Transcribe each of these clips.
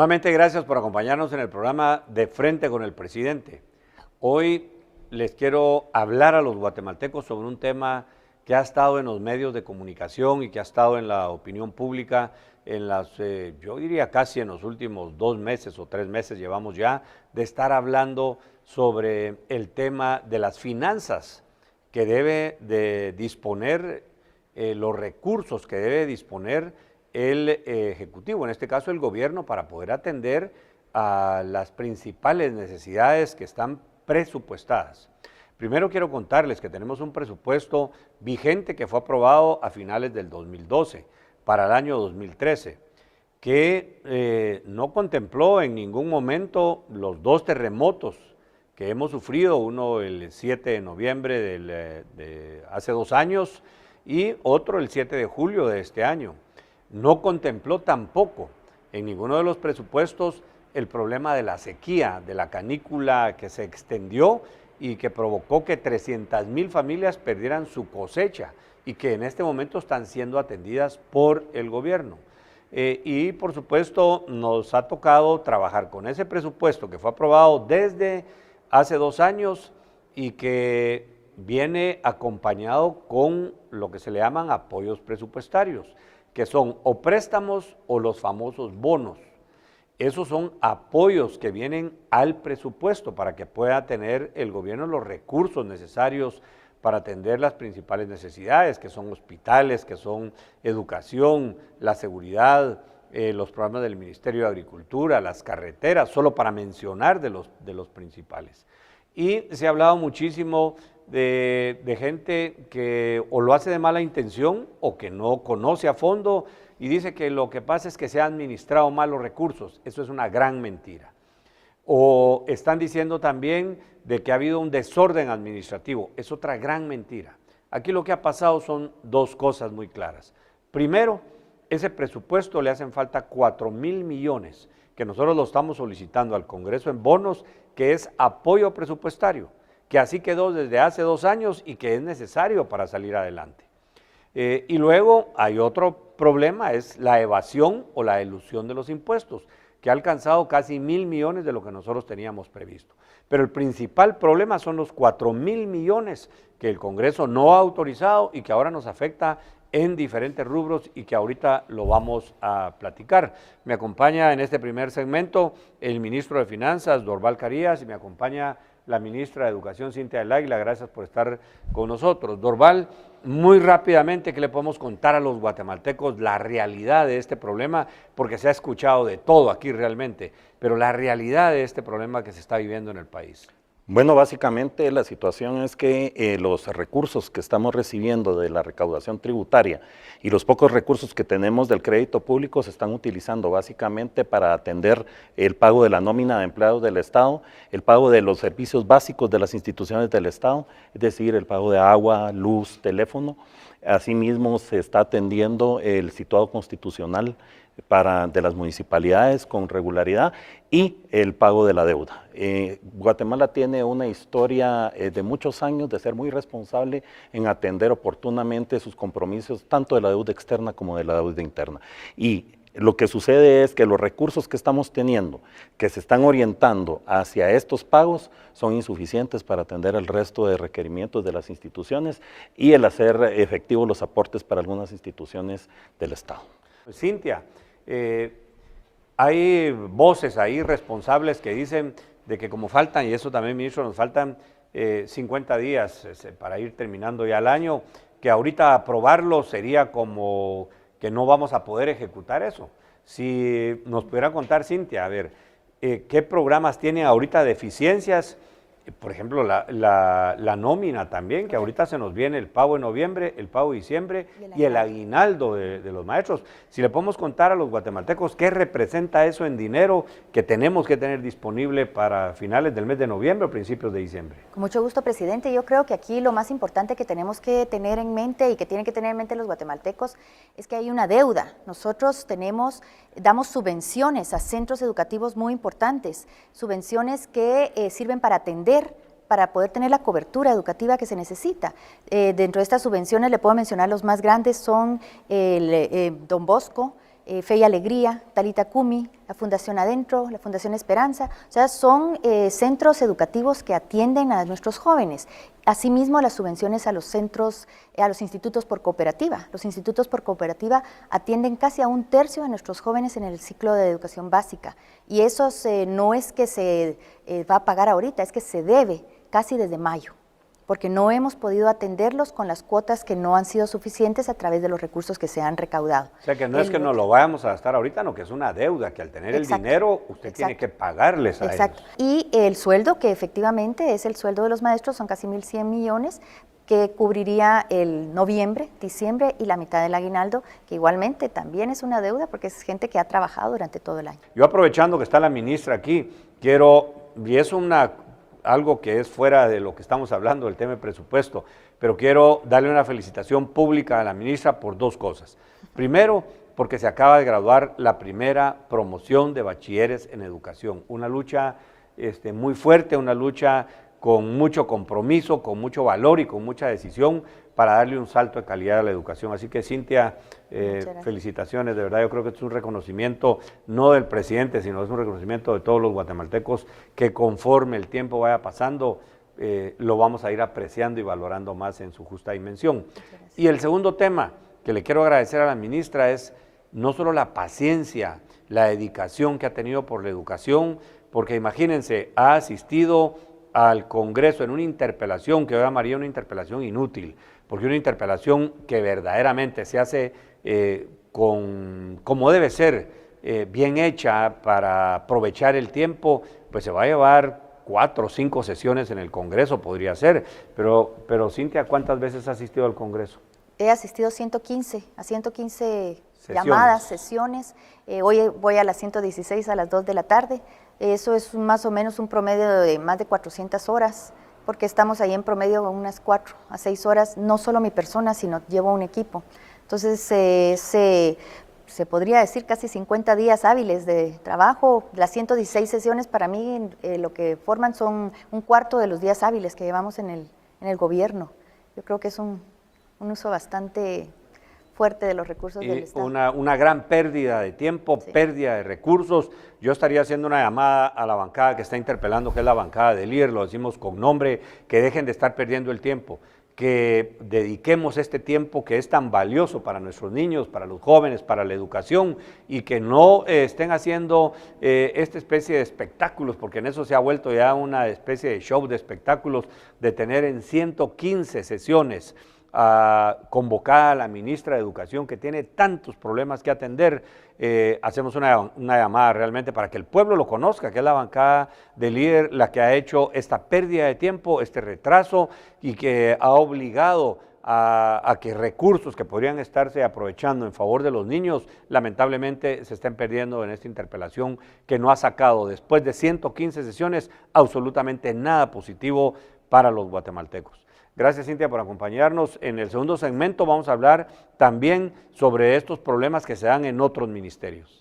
Nuevamente, gracias por acompañarnos en el programa De Frente con el Presidente. Hoy les quiero hablar a los guatemaltecos sobre un tema que ha estado en los medios de comunicación y que ha estado en la opinión pública yo diría casi en los últimos 2 meses o 3 meses llevamos ya de estar hablando sobre el tema de las finanzas que debe de disponer, los recursos que debe disponer el Ejecutivo, en este caso el gobierno, para poder atender a las principales necesidades que están presupuestadas. Primero quiero contarles que tenemos un presupuesto vigente que fue aprobado a finales del 2012 para el año 2013, que no contempló en ningún momento los 2 terremotos que hemos sufrido, uno el 7 de noviembre de hace 2 años y otro el 7 de julio de este año. No contempló tampoco en ninguno de los presupuestos el problema de la sequía, de la canícula que se extendió y que provocó que 300,000 familias perdieran su cosecha y que en este momento están siendo atendidas por el gobierno. Y por supuesto nos ha tocado trabajar con ese presupuesto que fue aprobado desde hace 2 años y que viene acompañado con lo que se le llaman apoyos presupuestarios, que son o préstamos o los famosos bonos. Esos son apoyos que vienen al presupuesto para que pueda tener el gobierno los recursos necesarios para atender las principales necesidades, que son hospitales, que son educación, la seguridad, los programas del Ministerio de Agricultura, las carreteras, solo para mencionar de los principales. Y se ha hablado muchísimo de gente que o lo hace de mala intención o que no conoce a fondo y dice que lo que pasa es que se han administrado mal los recursos. Eso es una gran mentira. O están diciendo también de que ha habido un desorden administrativo. Es otra gran mentira. Aquí lo que ha pasado son 2 cosas muy claras. Primero, ese presupuesto le hacen falta 4,000 millones, que nosotros lo estamos solicitando al Congreso en bonos, que es apoyo presupuestario, que así quedó desde hace 2 años y que es necesario para salir adelante. Y luego hay otro problema, es la evasión o la elusión de los impuestos, que ha alcanzado casi 1,000 millones de lo que nosotros teníamos previsto. Pero el principal problema son los 4,000 millones que el Congreso no ha autorizado y que ahora nos afecta en diferentes rubros y que ahorita lo vamos a platicar. Me acompaña en este primer segmento el ministro de Finanzas, Dorval Carías, y me acompaña la ministra de Educación, Cintia del Águila. Gracias por estar con nosotros. Dorval, muy rápidamente, ¿qué le podemos contar a los guatemaltecos la realidad de este problema? Porque se ha escuchado de todo aquí realmente, pero la realidad de este problema que se está viviendo en el país. Bueno, básicamente la situación es que los recursos que estamos recibiendo de la recaudación tributaria y los pocos recursos que tenemos del crédito público se están utilizando básicamente para atender el pago de la nómina de empleados del Estado, el pago de los servicios básicos de las instituciones del Estado, es decir, el pago de agua, luz, teléfono. Asimismo, se está atendiendo el situado constitucional de las municipalidades con regularidad y el pago de la deuda. Guatemala tiene una historia de muchos años de ser muy responsable en atender oportunamente sus compromisos, tanto de la deuda externa como de la deuda interna. Y lo que sucede es que los recursos que estamos teniendo, que se están orientando hacia estos pagos, son insuficientes para atender el resto de requerimientos de las instituciones y el hacer efectivos los aportes para algunas instituciones del Estado. Cintia, hay voces ahí responsables que dicen de que como faltan, y eso también, ministro, nos faltan 50 días para ir terminando ya el año, que ahorita aprobarlo sería como que no vamos a poder ejecutar eso. Si nos pudiera contar, Cintia, a ver, ¿qué programas tienen ahorita de eficiencias? Por ejemplo, la nómina también, que ahorita se nos viene el pago en noviembre, el pago de diciembre y el aguinaldo de los maestros. Si le podemos contar a los guatemaltecos qué representa eso en dinero que tenemos que tener disponible para finales del mes de noviembre o principios de diciembre. Con mucho gusto, presidente. Yo creo que aquí lo más importante que tenemos que tener en mente y que tienen que tener en mente los guatemaltecos es que hay una deuda. Nosotros damos subvenciones a centros educativos muy importantes, subvenciones que sirven para atender, para poder tener la cobertura educativa que se necesita. Dentro de estas subvenciones le puedo mencionar los más grandes son Don Bosco, Fe y Alegría, Talita Kumi, la Fundación Adentro, la Fundación Esperanza. O sea, son centros educativos que atienden a nuestros jóvenes. Asimismo, las subvenciones a los centros, a los institutos por cooperativa. Los institutos por cooperativa atienden casi a 1/3 de nuestros jóvenes en el ciclo de educación básica. Y eso no es que se va a pagar ahorita, es que se debe casi desde mayo, porque no hemos podido atenderlos con las cuotas que no han sido suficientes a través de los recursos que se han recaudado. O sea, que no es que nos lo vayamos a gastar ahorita, no, que es una deuda, que al tener el dinero usted tiene que pagarles a ellos. Y el sueldo, que efectivamente es el sueldo de los maestros, son casi 1.100 millones, que cubriría el noviembre, diciembre y la mitad del aguinaldo, que igualmente también es una deuda porque es gente que ha trabajado durante todo el año. Yo, aprovechando que está la ministra aquí, y es algo que es fuera de lo que estamos hablando, del tema de presupuesto, pero quiero darle una felicitación pública a la ministra por 2 cosas. Primero, porque se acaba de graduar la primera promoción de bachilleres en educación, una lucha muy fuerte, una lucha con mucho compromiso, con mucho valor y con mucha decisión para darle un salto de calidad a la educación. Así que, Cintia, felicitaciones, de verdad. Yo creo que es un reconocimiento no del presidente, sino es un reconocimiento de todos los guatemaltecos, que conforme el tiempo vaya pasando, lo vamos a ir apreciando y valorando más en su justa dimensión. Y el segundo tema que le quiero agradecer a la ministra es no solo la paciencia, la dedicación que ha tenido por la educación, porque imagínense, ha asistido al Congreso en una interpelación que yo llamaría una interpelación inútil, porque una interpelación que verdaderamente se hace como debe ser, bien hecha para aprovechar el tiempo, pues se va a llevar 4 o 5 sesiones en el Congreso, podría ser. Pero Cintia, ¿cuántas veces has asistido al Congreso? He asistido a 115 llamadas, sesiones. Hoy voy a las 116 a las 2 de la tarde. Eso es más o menos un promedio de más de 400 horas, porque estamos ahí en promedio unas 4 a 6 horas, no solo mi persona, sino llevo un equipo. Entonces, se podría decir casi 50 días hábiles de trabajo. Las 116 sesiones para mí lo que forman son 1/4 de los días hábiles que llevamos en el gobierno. Yo creo que es un uso bastante fuerte de los recursos del Estado. Una gran pérdida de tiempo, pérdida de recursos. Yo estaría haciendo una llamada a la bancada que está interpelando, que es la bancada del líder, lo decimos con nombre, que dejen de estar perdiendo el tiempo, que dediquemos este tiempo que es tan valioso para nuestros niños, para los jóvenes, para la educación, y que no estén haciendo esta especie de espectáculos, porque en eso se ha vuelto ya una especie de show de espectáculos, de tener en 115 sesiones convocada a la ministra de Educación, que tiene tantos problemas que atender. Hacemos una llamada realmente para que el pueblo lo conozca, que es la bancada del líder la que ha hecho esta pérdida de tiempo, este retraso, y que ha obligado a que recursos que podrían estarse aprovechando en favor de los niños, lamentablemente se estén perdiendo en esta interpelación, que no ha sacado, después de 115 sesiones, absolutamente nada positivo para los guatemaltecos. Gracias, Cintia, por acompañarnos. En el segundo segmento vamos a hablar también sobre estos problemas que se dan en otros ministerios.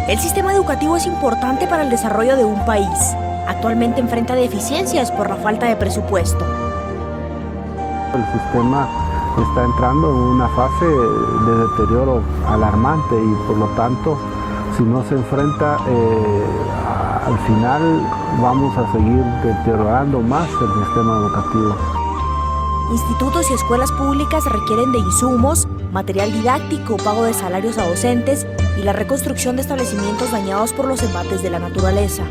El sistema educativo es importante para el desarrollo de un país. Actualmente enfrenta deficiencias por la falta de presupuesto. El sistema está entrando en una fase de deterioro alarmante y por lo tanto, si no se enfrenta, al final vamos a seguir deteriorando más el sistema educativo. Institutos y escuelas públicas requieren de insumos, material didáctico, pago de salarios a docentes y la reconstrucción de establecimientos dañados por los embates de la naturaleza.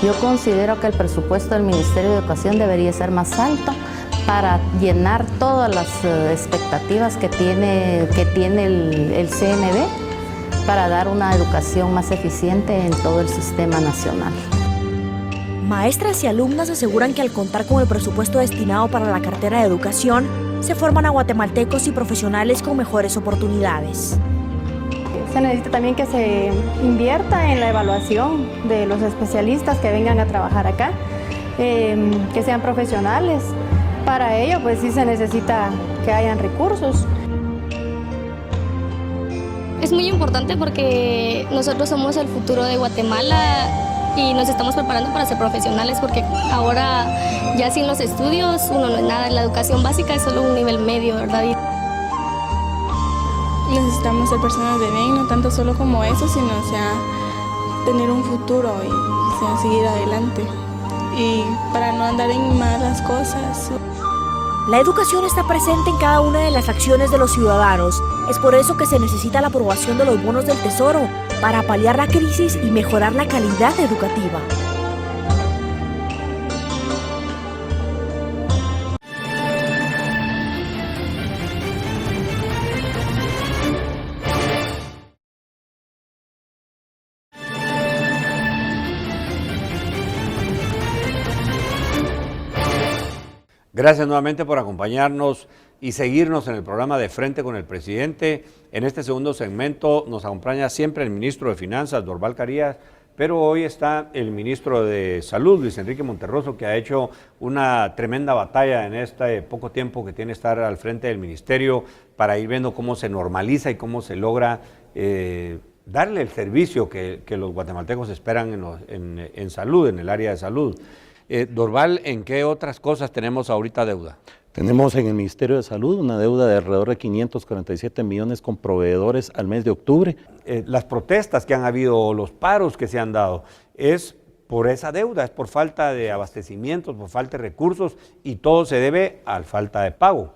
Yo considero que el presupuesto del Ministerio de Educación debería ser más alto para llenar todas las expectativas que tiene el CNB para dar una educación más eficiente en todo el sistema nacional. Maestras y alumnas aseguran que al contar con el presupuesto destinado para la cartera de educación, se forman a guatemaltecos y profesionales con mejores oportunidades. Se necesita también que se invierta en la evaluación de los especialistas que vengan a trabajar acá, que sean profesionales. Para ello, pues sí se necesita que hayan recursos. Es muy importante porque nosotros somos el futuro de Guatemala y nos estamos preparando para ser profesionales, porque ahora ya sin los estudios uno no es nada. La educación básica es solo un nivel medio, ¿verdad? Necesitamos ser personas de bien, no tanto solo como eso, sino tener un futuro y seguir adelante. Y para no andar en malas cosas. La educación está presente en cada una de las acciones de los ciudadanos. Es por eso que se necesita la aprobación de los bonos del Tesoro para paliar la crisis y mejorar la calidad educativa. Gracias nuevamente por acompañarnos y seguirnos en el programa de Frente con el Presidente. En este segundo segmento nos acompaña siempre el ministro de Finanzas, Dorbal Carías, pero hoy está el ministro de Salud, Luis Enrique Monterroso, que ha hecho una tremenda batalla en este poco tiempo que tiene estar al frente del ministerio para ir viendo cómo se normaliza y cómo se logra darle el servicio que los guatemaltecos esperan en salud, en el área de salud. Dorbal, ¿en qué otras cosas tenemos ahorita deuda? Tenemos en el Ministerio de Salud una deuda de alrededor de 547 millones con proveedores al mes de octubre. Las protestas que han habido, los paros que se han dado, es por esa deuda, es por falta de abastecimientos, por falta de recursos, y todo se debe a la falta de pago.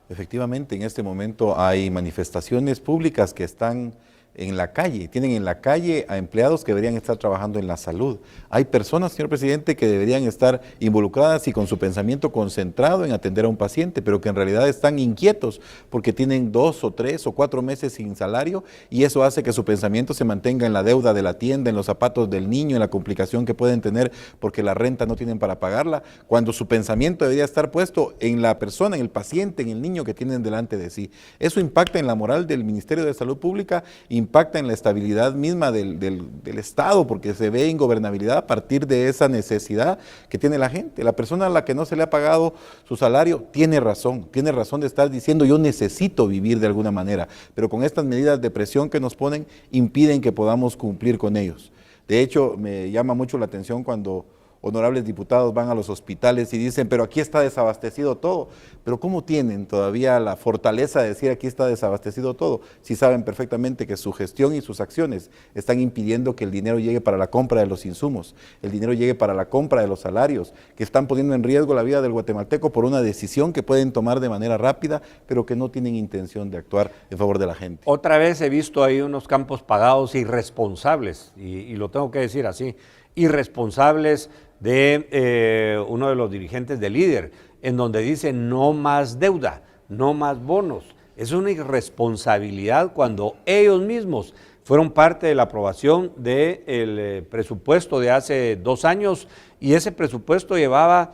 Efectivamente, en este momento hay manifestaciones públicas que están en la calle, tienen en la calle a empleados que deberían estar trabajando en la salud. Hay personas, señor presidente, que deberían estar involucradas y con su pensamiento concentrado en atender a un paciente, pero que en realidad están inquietos porque tienen 2 o 3 o 4 meses sin salario, y eso hace que su pensamiento se mantenga en la deuda de la tienda, en los zapatos del niño, en la complicación que pueden tener porque la renta no tienen para pagarla, cuando su pensamiento debería estar puesto en la persona, en el paciente, en el niño que tienen delante de sí. Eso impacta en la moral del Ministerio de Salud Pública, impacta en la estabilidad misma del Estado, porque se ve ingobernabilidad a partir de esa necesidad que tiene la gente. La persona a la que no se le ha pagado su salario tiene razón de estar diciendo yo necesito vivir de alguna manera, pero con estas medidas de presión que nos ponen impiden que podamos cumplir con ellos. De hecho, me llama mucho la atención cuando honorables diputados van a los hospitales y dicen, pero aquí está desabastecido todo. Pero ¿cómo tienen todavía la fortaleza de decir aquí está desabastecido todo? Si saben perfectamente que su gestión y sus acciones están impidiendo que el dinero llegue para la compra de los insumos, el dinero llegue para la compra de los salarios, que están poniendo en riesgo la vida del guatemalteco por una decisión que pueden tomar de manera rápida, pero que no tienen intención de actuar en favor de la gente. Otra vez he visto ahí unos campos pagados irresponsables, y lo tengo que decir así, irresponsables de uno de los dirigentes del Líder, en donde dice no más deuda, no más bonos. Es una irresponsabilidad cuando ellos mismos fueron parte de la aprobación del presupuesto de hace 2 años, y ese presupuesto llevaba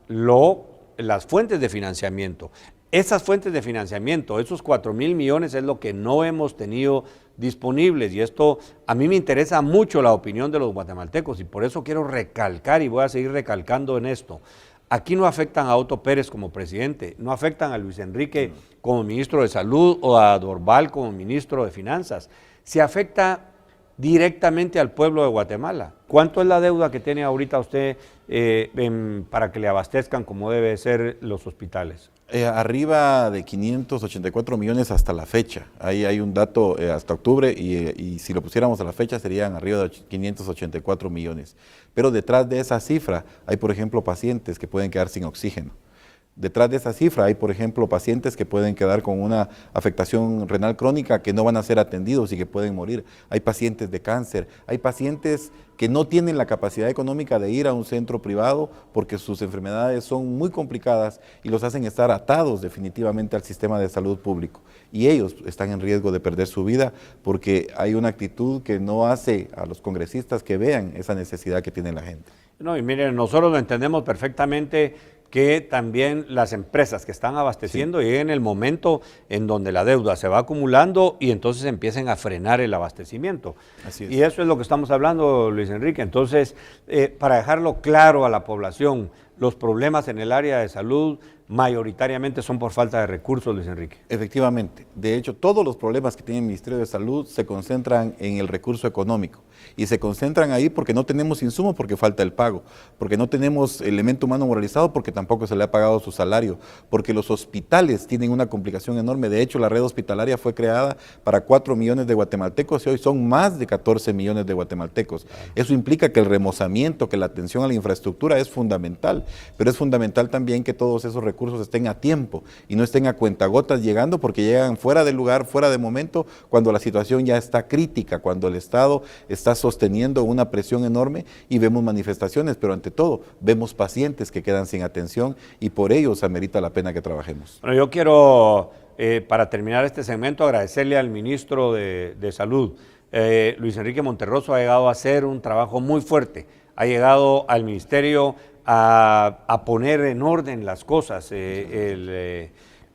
las fuentes de financiamiento. Esas fuentes de financiamiento, esos 4,000 millones es lo que no hemos tenido disponibles, y esto a mí me interesa mucho la opinión de los guatemaltecos, y por eso quiero recalcar y voy a seguir recalcando en esto. Aquí no afectan a Otto Pérez como presidente, no afectan a Luis Enrique como ministro de Salud o a Dorbal como ministro de Finanzas. Se afecta directamente al pueblo de Guatemala. ¿Cuánto es la deuda que tiene ahorita usted para que le abastezcan como debe ser los hospitales? Arriba de 584 millones hasta la fecha. Ahí hay un dato hasta octubre y si lo pusiéramos a la fecha serían arriba de 584 millones. Pero detrás de esa cifra hay, por ejemplo, pacientes que pueden quedar sin oxígeno. Detrás de esa cifra hay, por ejemplo, pacientes que pueden quedar con una afectación renal crónica que no van a ser atendidos y que pueden morir. Hay pacientes de cáncer, hay pacientes que no tienen la capacidad económica de ir a un centro privado porque sus enfermedades son muy complicadas y los hacen estar atados definitivamente al sistema de salud público. Y ellos están en riesgo de perder su vida porque hay una actitud que no hace a los congresistas que vean esa necesidad que tiene la gente. No, y miren, nosotros lo entendemos perfectamente que también las empresas que están abasteciendo lleguen el momento en donde la deuda se va acumulando y entonces empiecen a frenar el abastecimiento. Así es. Y eso es lo que estamos hablando, Luis Enrique. Entonces, para dejarlo claro a la población, los problemas en el área de salud mayoritariamente son por falta de recursos, Luis Enrique. Efectivamente. De hecho, todos los problemas que tiene el Ministerio de Salud se concentran en el recurso económico. Y se concentran ahí porque no tenemos insumos, porque falta el pago, porque no tenemos elemento humano moralizado, porque tampoco se le ha pagado su salario, porque los hospitales tienen una complicación enorme. De hecho, la red hospitalaria fue creada para 4 millones de guatemaltecos y hoy son más de 14 millones de guatemaltecos. Eso implica que el remozamiento, que la atención a la infraestructura es fundamental, pero es fundamental también que todos esos recursos estén a tiempo y no estén a cuentagotas llegando, porque llegan fuera de lugar, fuera de momento, cuando la situación ya está crítica, cuando el Estado está sosteniendo una presión enorme y vemos manifestaciones, pero ante todo vemos pacientes que quedan sin atención y por ello se amerita la pena que trabajemos. Bueno, yo quiero, para terminar este segmento, agradecerle al ministro de Salud. Luis Enrique Monterroso ha llegado a hacer un trabajo muy fuerte, ha llegado al ministerio a poner en orden las cosas.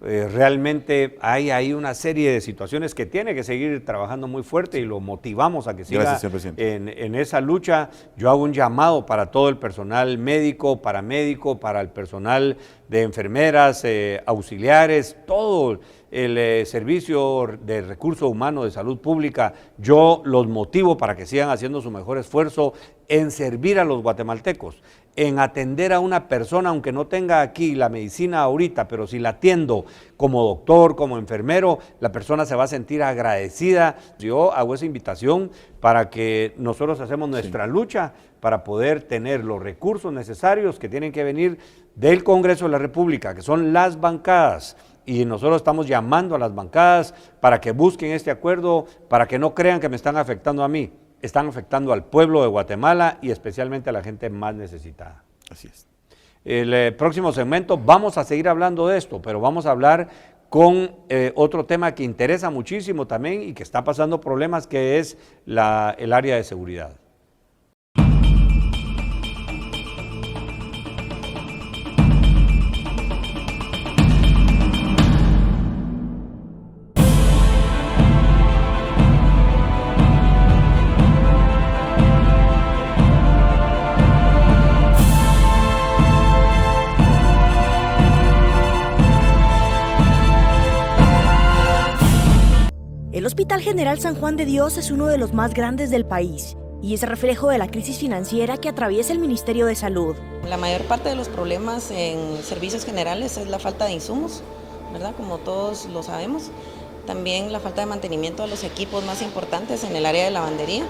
Realmente hay ahí una serie de situaciones que tiene que seguir trabajando muy fuerte y lo motivamos a que siga. Gracias, señor presidente. En esa lucha. Yo hago un llamado para todo el personal médico, paramédico, para el personal de enfermeras, auxiliares, todo el servicio de recurso humano de salud pública. Yo los motivo para que sigan haciendo su mejor esfuerzo en servir a los guatemaltecos, en atender a una persona, aunque no tenga aquí la medicina ahorita, pero si la atiendo como doctor, como enfermero, la persona se va a sentir agradecida. Yo hago esa invitación para que nosotros hacemos nuestra lucha para poder tener los recursos necesarios que tienen que venir del Congreso de la República, que son las bancadas. Y nosotros estamos llamando a las bancadas para que busquen este acuerdo, para que no crean que me están afectando a mí. Están afectando al pueblo de Guatemala y especialmente a la gente más necesitada. Así es. El próximo segmento vamos a seguir hablando de esto, pero vamos a hablar con otro tema que interesa muchísimo también y que está pasando problemas, que es el área de seguridad. El Hospital General San Juan de Dios es uno de los más grandes del país y es reflejo de la crisis financiera que atraviesa el Ministerio de Salud. La mayor parte de los problemas en servicios generales es la falta de insumos, ¿verdad? Como todos lo sabemos. También la falta de mantenimiento de los equipos más importantes en el área de lavandería.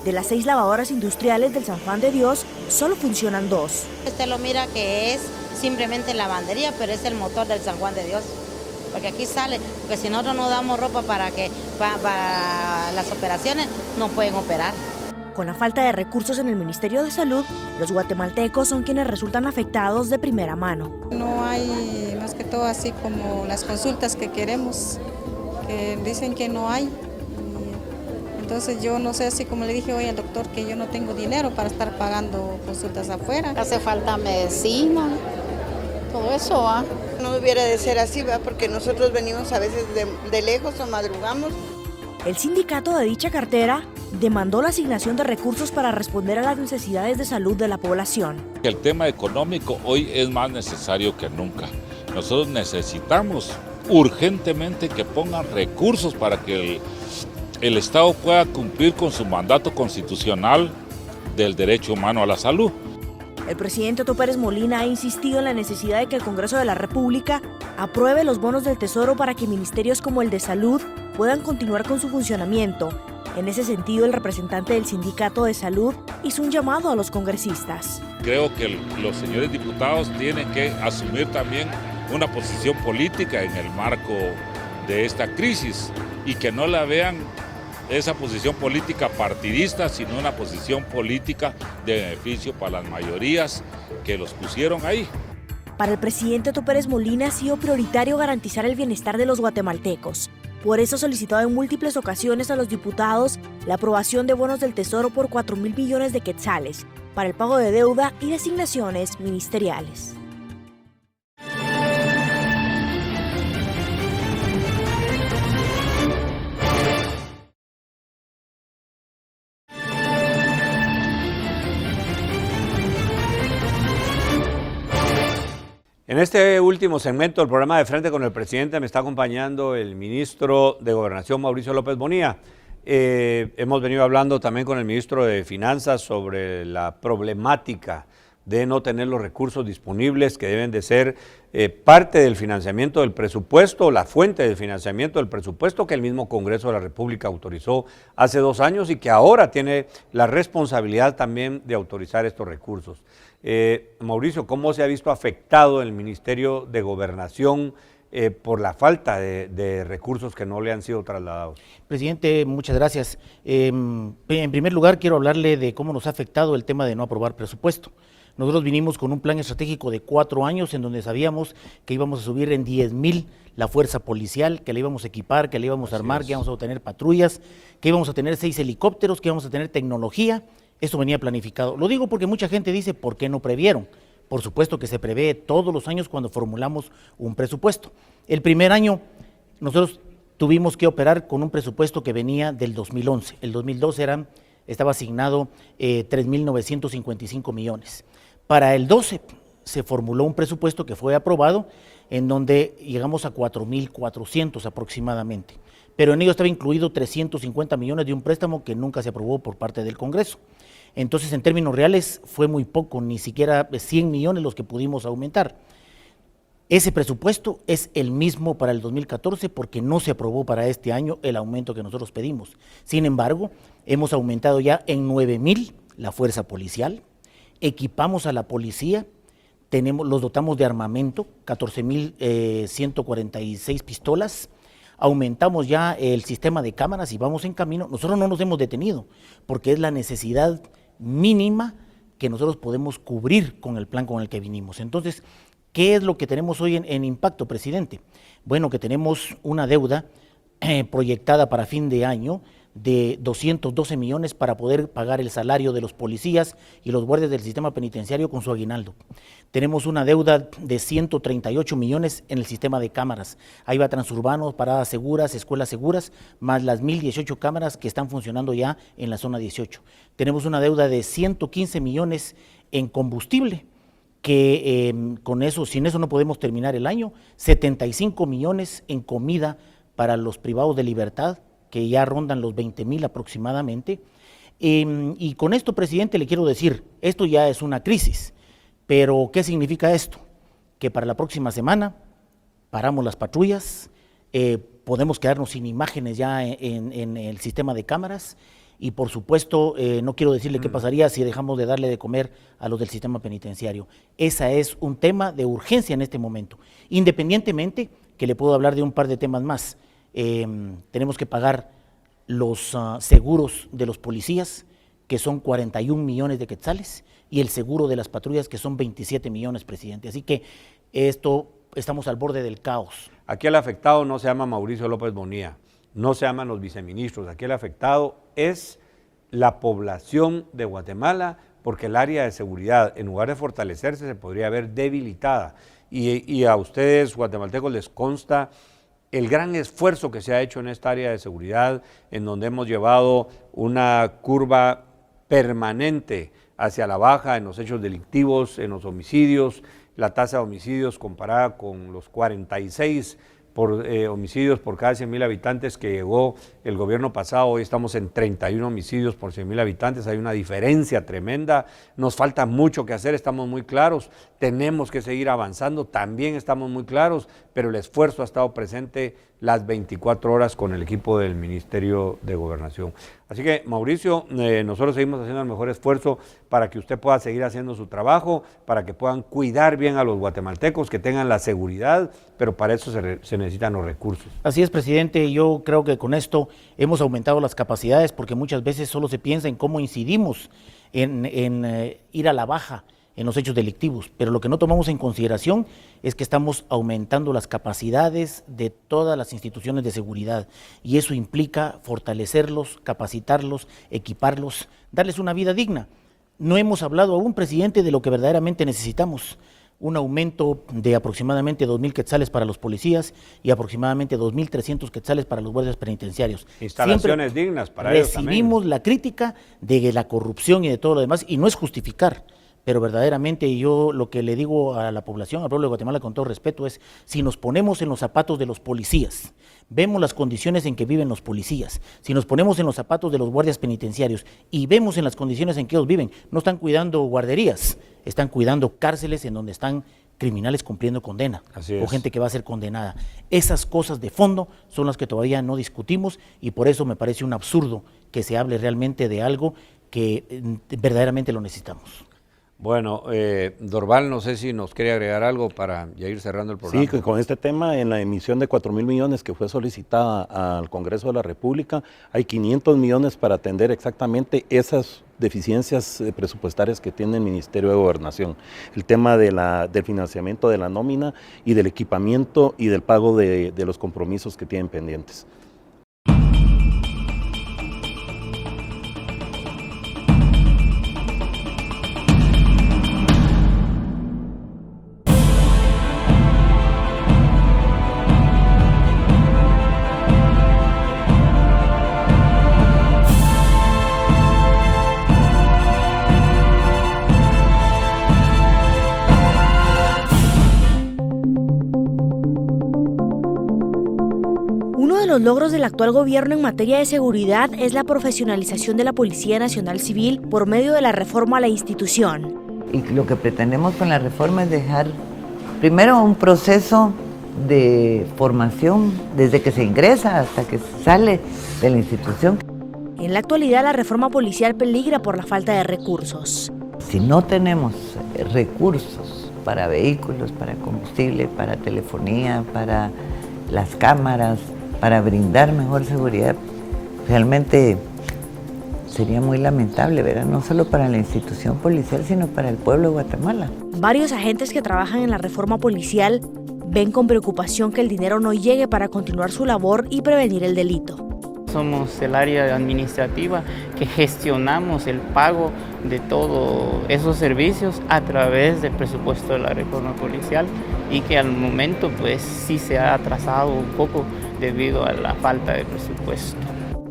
De las 6 lavadoras industriales del San Juan de Dios, solo funcionan 2. Usted lo mira que es simplemente lavandería, pero es el motor del San Juan de Dios. Porque aquí sale, porque si nosotros no damos ropa para las operaciones, no pueden operar. Con la falta de recursos en el Ministerio de Salud, los guatemaltecos son quienes resultan afectados de primera mano. No hay más que todo así como las consultas que queremos, que dicen que no hay. Entonces yo no sé, así como le dije hoy al doctor, que yo no tengo dinero para estar pagando consultas afuera. Hace falta medicina, todo eso va. No debiera de ser así, ¿verdad? Porque nosotros venimos a veces de lejos o madrugamos. El sindicato de dicha cartera demandó la asignación de recursos para responder a las necesidades de salud de la población. El tema económico hoy es más necesario que nunca. Nosotros necesitamos urgentemente que pongan recursos para que el Estado pueda cumplir con su mandato constitucional del derecho humano a la salud. El presidente Otto Pérez Molina ha insistido en la necesidad de que el Congreso de la República apruebe los bonos del Tesoro para que ministerios como el de Salud puedan continuar con su funcionamiento. En ese sentido, el representante del Sindicato de Salud hizo un llamado a los congresistas. Creo que los señores diputados tienen que asumir también una posición política en el marco de esta crisis y que no la vean esa posición política partidista, sino una posición política de beneficio para las mayorías que los pusieron ahí. Para el presidente Otto Pérez Molina ha sido prioritario garantizar el bienestar de los guatemaltecos. Por eso ha solicitado en múltiples ocasiones a los diputados la aprobación de bonos del Tesoro por 4.000 millones de quetzales, para el pago de deuda y designaciones ministeriales. En este último segmento del programa de Frente con el Presidente me está acompañando el ministro de Gobernación, Mauricio López Bonilla. Hemos venido hablando también con el ministro de Finanzas sobre la problemática de no tener los recursos disponibles que deben de ser parte del financiamiento del presupuesto, la fuente del financiamiento del presupuesto que el mismo Congreso de la República autorizó hace 2 años y que ahora tiene la responsabilidad también de autorizar estos recursos. Mauricio, ¿cómo se ha visto afectado el Ministerio de Gobernación por la falta de recursos que no le han sido trasladados? Presidente, muchas gracias. En primer lugar, quiero hablarle de cómo nos ha afectado el tema de no aprobar presupuesto. Nosotros vinimos con un plan estratégico de 4 años en donde sabíamos que íbamos a subir en 10,000 la fuerza policial, que la íbamos a equipar, que la íbamos a armar, que íbamos a tener patrullas, que íbamos a tener 6 helicópteros, que íbamos a tener tecnología. Esto venía planificado. Lo digo porque mucha gente dice, ¿por qué no previeron? Por supuesto que se prevé todos los años cuando formulamos un presupuesto. El primer año nosotros tuvimos que operar con un presupuesto que venía del 2011. El 2012 estaba asignado 3.955 millones. Para el 12 se formuló un presupuesto que fue aprobado en donde llegamos a 4.400 aproximadamente. Pero en ello estaba incluido 350 millones de un préstamo que nunca se aprobó por parte del Congreso. Entonces, en términos reales, fue muy poco, ni siquiera 100 millones los que pudimos aumentar. Ese presupuesto es el mismo para el 2014 porque no se aprobó para este año el aumento que nosotros pedimos. Sin embargo, hemos aumentado ya en 9,000 la fuerza policial, equipamos a la policía, los dotamos de armamento, 14,146 pistolas, aumentamos ya el sistema de cámaras y vamos en camino. Nosotros no nos hemos detenido porque es la necesidad mínima que nosotros podemos cubrir con el plan con el que vinimos. Entonces, ¿qué es lo que tenemos hoy en impacto, presidente? Bueno, que tenemos una deuda proyectada para fin de año de 212 millones para poder pagar el salario de los policías y los guardias del sistema penitenciario con su aguinaldo. Tenemos una deuda de 138 millones en el sistema de cámaras. Ahí va Transurbanos, paradas seguras, escuelas seguras, más las 1,018 cámaras que están funcionando ya en la zona 18. Tenemos una deuda de 115 millones en combustible, que sin eso no podemos terminar el año. 75 millones en comida para los privados de libertad, que ya rondan los 20,000 aproximadamente. Y con esto, presidente, le quiero decir, esto ya es una crisis, pero ¿qué significa esto? Que para la próxima semana paramos las patrullas, podemos quedarnos sin imágenes ya en el sistema de cámaras y por supuesto no quiero decirle qué pasaría si dejamos de darle de comer a los del sistema penitenciario. Ese es un tema de urgencia en este momento, independientemente que le puedo hablar de un par de temas más. Tenemos que pagar los seguros de los policías, que son 41 millones de quetzales, y el seguro de las patrullas, que son 27 millones, presidente. Así que estamos al borde del caos. Aquí el afectado no se llama Mauricio López Bonilla, no se llaman los viceministros, aquí el afectado es la población de Guatemala, porque el área de seguridad, en lugar de fortalecerse, se podría ver debilitada. Y a ustedes, guatemaltecos, les consta el gran esfuerzo que se ha hecho en esta área de seguridad, en donde hemos llevado una curva permanente hacia la baja en los hechos delictivos, en los homicidios, la tasa de homicidios comparada con los 46 homicidios por cada 100,000 habitantes que llegó el gobierno pasado. Hoy estamos en 31 homicidios por 100,000 habitantes, hay una diferencia tremenda, nos falta mucho que hacer, estamos muy claros, tenemos que seguir avanzando, también estamos muy claros, pero el esfuerzo ha estado presente las 24 horas con el equipo del Ministerio de Gobernación. Así que, Mauricio, nosotros seguimos haciendo el mejor esfuerzo para que usted pueda seguir haciendo su trabajo, para que puedan cuidar bien a los guatemaltecos, que tengan la seguridad, pero para eso se necesitan los recursos. Así es, presidente, yo creo que con esto hemos aumentado las capacidades, porque muchas veces solo se piensa en cómo incidimos en ir a la baja en los hechos delictivos, pero lo que no tomamos en consideración es que estamos aumentando las capacidades de todas las instituciones de seguridad y eso implica fortalecerlos, capacitarlos, equiparlos, darles una vida digna. No hemos hablado aún, presidente, de lo que verdaderamente necesitamos. Un aumento de aproximadamente 2.000 quetzales para los policías y aproximadamente 2.300 quetzales para los guardias penitenciarios. Instalaciones dignas para ellos también. Recibimos la crítica de la corrupción y de todo lo demás, y no es justificar, pero verdaderamente yo lo que le digo a la población, al pueblo de Guatemala con todo respeto, es si nos ponemos en los zapatos de los policías, vemos las condiciones en que viven los policías, si nos ponemos en los zapatos de los guardias penitenciarios y vemos en las condiciones en que ellos viven, no están cuidando guarderías, están cuidando cárceles en donde están criminales cumpliendo condena o gente que va a ser condenada. Esas cosas de fondo son las que todavía no discutimos y por eso me parece un absurdo que se hable realmente de algo que verdaderamente lo necesitamos. Bueno, Dorval, no sé si nos quiere agregar algo para ya ir cerrando el programa. Sí, con este tema, en la emisión de 4.000 millones que fue solicitada al Congreso de la República, hay 500 millones para atender exactamente esas deficiencias presupuestarias que tiene el Ministerio de Gobernación. El tema del financiamiento de la nómina y del equipamiento y del pago de los compromisos que tienen pendientes. Los logros del actual gobierno en materia de seguridad es la profesionalización de la Policía Nacional Civil por medio de la reforma a la institución. Y lo que pretendemos con la reforma es dejar primero un proceso de formación desde que se ingresa hasta que sale de la institución. En la actualidad la reforma policial peligra por la falta de recursos. Si no tenemos recursos para vehículos, para combustible, para telefonía, para las cámaras, para brindar mejor seguridad, realmente sería muy lamentable, ¿verdad? No solo para la institución policial, sino para el pueblo de Guatemala. Varios agentes que trabajan en la reforma policial ven con preocupación que el dinero no llegue para continuar su labor y prevenir el delito. Somos el área administrativa que gestionamos el pago de todos esos servicios a través del presupuesto de la reforma policial y que al momento pues sí se ha atrasado un poco debido a la falta de presupuesto.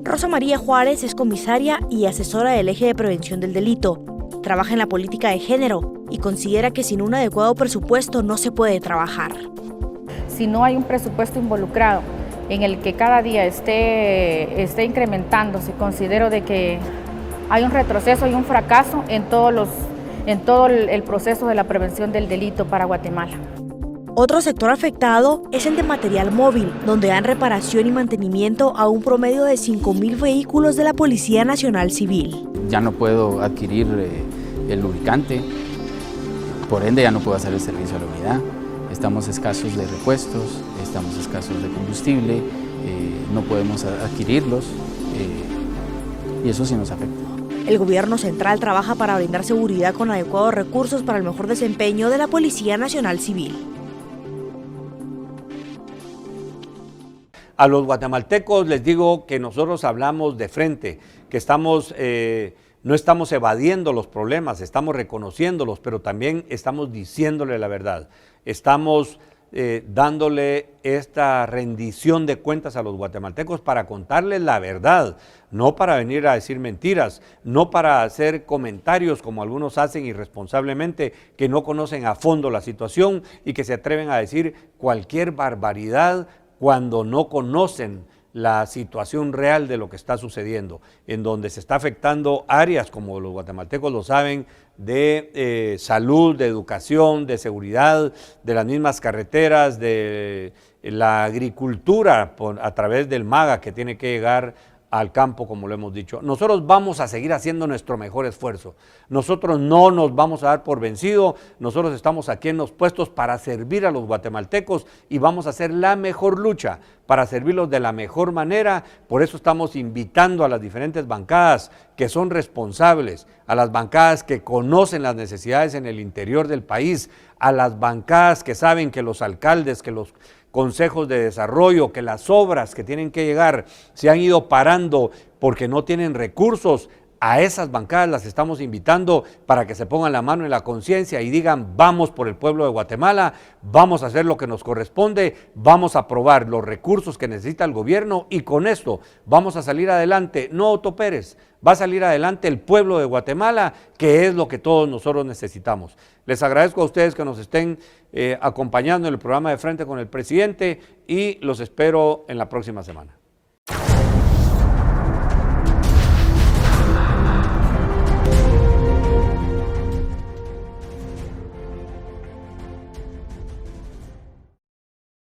Rosa María Juárez es comisaria y asesora del Eje de Prevención del Delito. Trabaja en la política de género y considera que sin un adecuado presupuesto no se puede trabajar. Si no hay un presupuesto involucrado en el que cada día esté incrementándose, considero de que hay un retroceso y un fracaso en todo el proceso de la prevención del delito para Guatemala. Otro sector afectado es el de material móvil, donde dan reparación y mantenimiento a un promedio de 5.000 vehículos de la Policía Nacional Civil. Ya no puedo adquirir el lubricante, por ende ya no puedo hacer el servicio a la unidad. Estamos escasos de repuestos, estamos escasos de combustible, no podemos adquirirlos y eso sí nos afecta. El gobierno central trabaja para brindar seguridad con adecuados recursos para el mejor desempeño de la Policía Nacional Civil. A los guatemaltecos les digo que nosotros hablamos de frente, que no estamos evadiendo los problemas, estamos reconociéndolos, pero también estamos diciéndole la verdad. Estamos dándole esta rendición de cuentas a los guatemaltecos para contarles la verdad, no para venir a decir mentiras, no para hacer comentarios como algunos hacen irresponsablemente, que no conocen a fondo la situación y que se atreven a decir cualquier barbaridad cuando no conocen la situación real de lo que está sucediendo, en donde se está afectando áreas, como los guatemaltecos lo saben, de salud, de educación, de seguridad, de las mismas carreteras, de la agricultura a través del MAGA que tiene que llegar al campo, como lo hemos dicho. Nosotros vamos a seguir haciendo nuestro mejor esfuerzo. Nosotros no nos vamos a dar por vencido. Nosotros estamos aquí en los puestos para servir a los guatemaltecos y vamos a hacer la mejor lucha para servirlos de la mejor manera. Por eso estamos invitando a las diferentes bancadas que son responsables, a las bancadas que conocen las necesidades en el interior del país, a las bancadas que saben que los alcaldes, que los consejos de desarrollo, que las obras que tienen que llegar se han ido parando porque no tienen recursos, A esas bancadas las estamos invitando para que se pongan la mano en la conciencia y digan, vamos por el pueblo de Guatemala, vamos a hacer lo que nos corresponde, vamos a aprobar los recursos que necesita el gobierno y con esto vamos a salir adelante, no Otto Pérez, va a salir adelante el pueblo de Guatemala, que es lo que todos nosotros necesitamos. Les agradezco a ustedes que nos estén acompañando en el programa de Frente con el Presidente y los espero en la próxima semana.